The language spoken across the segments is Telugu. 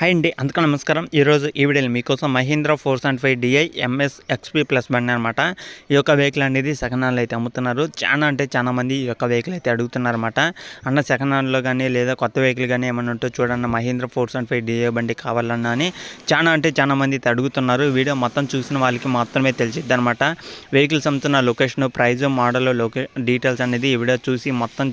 హాయ్ అండి, అందుకు నమస్కారం. ఈరోజు ఈ వీడియోలో మీకోసం Mahindra 475 DI MS XP plus బండి అనమాట. ఈ యొక్క వెహికల్ అనేది సెకండ్ హ్యాండ్లో అయితే అమ్ముతున్నారు. చాలా మంది ఈ యొక్క వెహికల్ అయితే అడుగుతున్నారన్నమాట. అన్న సెకండ్ హ్యాండ్లో కానీ లేదా కొత్త వెహికల్ కానీ ఏమన్నా ఉంటే చూడండి, మహీంద్రా 475 DI బండి కావాలన్నా అని చాలా మంది అయితే అడుగుతున్నారు. వీడియో మొత్తం చూసిన వాళ్ళకి మాత్రమే తెలిసిద్ది అనమాట. వెహికల్స్ అమ్ముతున్న లొకేషన్, ప్రైజ్, మోడల్, డీటెయిల్స్ అనేది ఈ వీడియో చూసి మొత్తం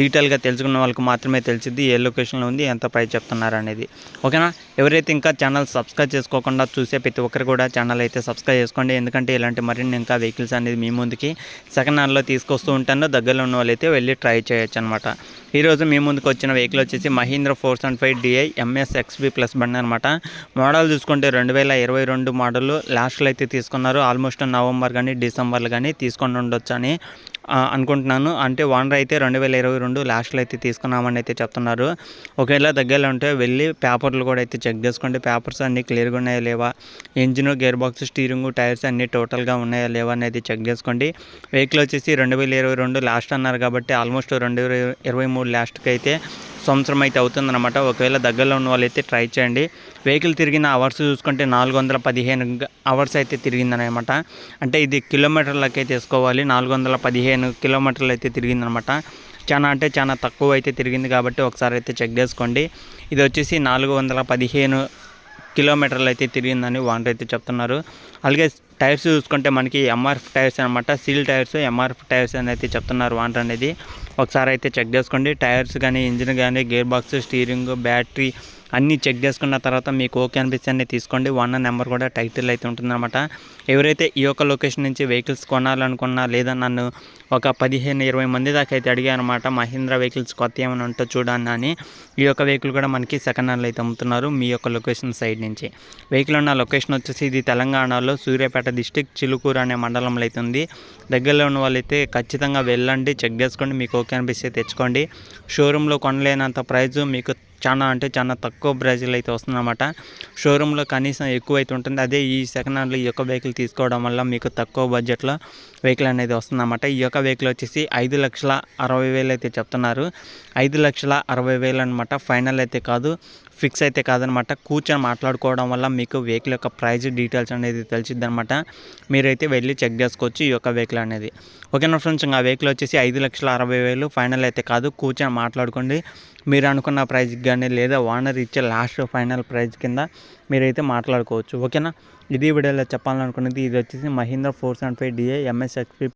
డీటెయిల్గా తెలుసుకున్న వాళ్ళకి మాత్రమే తెలిసిద్ది ఏ లొకేషన్లో ఉంది, ఎంత ప్రైస్ చెప్తున్నారు అనేది. ఓకేనా. ఎవరైతే ఇంకా ఛానల్ సబ్స్క్రైబ్ చేసుకోకుండా చూసే ప్రతి ఒక్కరు కూడా ఛానల్ అయితే సబ్స్క్రైబ్ చేసుకోండి. ఎందుకంటే ఇలాంటి మరిన్ని ఇంకా వెహికల్స్ అనేది మీ ముందుకి సెకండ్ హ్యాండ్లో తీసుకొస్తూ ఉంటాను. దగ్గరలో ఉన్న వాళ్ళైతే వెళ్ళి ట్రై చేయొచ్చు అనమాట. ఈరోజు మీ ముందుకు వచ్చిన వెహికల్ వచ్చేసి Mahindra 475 DI MS XP plus బండి అనమాట. మోడల్ చూసుకుంటే 2022 మోడల్ లాస్ట్లో అయితే తీసుకున్నారు. ఆల్మోస్ట్ నవంబర్ కానీ డిసెంబర్లో కానీ తీసుకొని ఉండొచ్చు అని అనుకుంటున్నాను. అంటే ఓనర్ అయితే 2022 లాస్ట్లో అయితే తీసుకున్నామని అయితే చెప్తున్నారు. ఒకవేళ దగ్గరలో ఉంటే వెళ్ళి పేపర్లు కూడా అయితే చెక్ చేసుకోండి. పేపర్స్ అన్నీ క్లియర్గా ఉన్నాయా లేవా, engine, gear box, steering, tyres అన్నీ టోటల్గా ఉన్నాయా లేవా అనేది చెక్ చేసుకోండి. వెహికల్ వచ్చేసి 2022 లాస్ట్ అన్నారు కాబట్టి ఆల్మోస్ట్ 2023 లాస్ట్కి అయితే సంవత్సరం అయితే అవుతుందన్నమాట. ఒకవేళ దగ్గరలో ఉన్న వాళ్ళైతే ట్రై చేయండి. వెహికల్ తిరిగిన అవర్స్ చూసుకుంటే 415 అవర్స్ అయితే తిరిగిందనమాట. అంటే ఇది కిలోమీటర్లకే తీసుకోవాలి. 415 కిలోమీటర్లు అయితే తిరిగిందనమాట. చాలా తక్కువ అయితే తిరిగింది కాబట్టి ఒకసారి అయితే చెక్ చేసుకోండి. ఇది వచ్చేసి 415 కిలోమీటర్లు అయితే తిరిగిందని ఓనర్ అయితే చెప్తున్నారు. అలాగే టైర్స్ చూసుకుంటే మనకి ఎంఆర్ఎఫ్ టైర్స్ అనమాట. సీల్ టైర్స్, ఎంఆర్ఎఫ్ టైర్స్ అని అయితే చెప్తున్నారు ఓనర్ అనేది. ఒకసారి అయితే చెక్ చేసుకోండి. టైర్స్ కానీ, ఇంజిన్ కానీ, గేర్ బాక్స్, స్టీరింగ్, బ్యాటరీ అన్నీ చెక్ చేసుకున్న తర్వాత మీకు ఓకే అనిపిస్తే తీసుకోండి. ఓనర్ నెంబర్ కూడా టైటిల్ అయితే ఉంటుందన్నమాట. ఎవరైతే ఈ యొక్క లొకేషన్ నుంచి వెహికల్స్ కొనాలనుకున్నా లేదా నన్ను ఒక 15-20 మంది దాకా అయితే అడిగారనమాట, మహీంద్రా వెహికల్స్ కొత్త ఏమైనా ఉంటో చూడండి అని. ఈ యొక్క వెహికల్ కూడా మనకి సెకండ్ హ్యాండ్లో అయితే అమ్ముతున్నారు మీ యొక్క లొకేషన్ సైడ్ నుంచి. వెహికల్ ఉన్న లొకేషన్ వచ్చేసి ఇది తెలంగాణలో సూర్యాపేట డిస్టిక్, చిలుకూరు అనే మండలంలో అయితే ఉంది. దగ్గరలో ఉన్న వాళ్ళైతే ఖచ్చితంగా వెళ్ళండి, చెక్ చేసుకోండి. మీకు ఓకే అనిపిస్తే తెచ్చుకోండి. షోరూంలో కొనలేనంత ప్రైజు మీకు చాలా తక్కువ ప్రైజ్లో అయితే వస్తుందన్నమాట. షోరూంలో కనీసం ఎక్కువ అయితే ఉంటుంది. అదే ఈ సెకండ్ హ్యాండ్లో ఈ యొక్క వెహికల్ తీసుకోవడం వల్ల మీకు తక్కువ బడ్జెట్లో వెహికల్ అనేది వస్తుందన్నమాట. ఈ యొక్క వెహికల్ వచ్చేసి 5,60,000 అయితే చెప్తున్నారు. 5,60,000 అనమాట. ఫైనల్ అయితే కాదు, ఫిక్స్ అయితే కాదనమాట. కూర్చొని మాట్లాడుకోవడం వల్ల మీకు వెహికల్ యొక్క ప్రైజ్ డీటెయిల్స్ అనేది తెలిసిద్ది అనమాట. మీరైతే వెళ్ళి చెక్ చేసుకోవచ్చు ఈ యొక్క వెహికల్ అనేది. ఓకేనా ఫ్రెండ్స్, ఇంకా వెహికల్ వచ్చేసి 5,60,000 ఫైనల్ అయితే కాదు. కూర్చొని మాట్లాడుకోండి. మీరు అనుకున్న ప్రైజ్కి కానీ లేదా ఓనర్ ఇచ్చే లాస్ట్ ఫైనల్ ప్రైజ్ కింద మీరైతే మాట్లాడుకోవచ్చు. ఓకేనా. ఇది వీడియోలో చెప్పాలనుకున్నది. ఇది వచ్చేసి మహీంద్రా 475 DI MS XP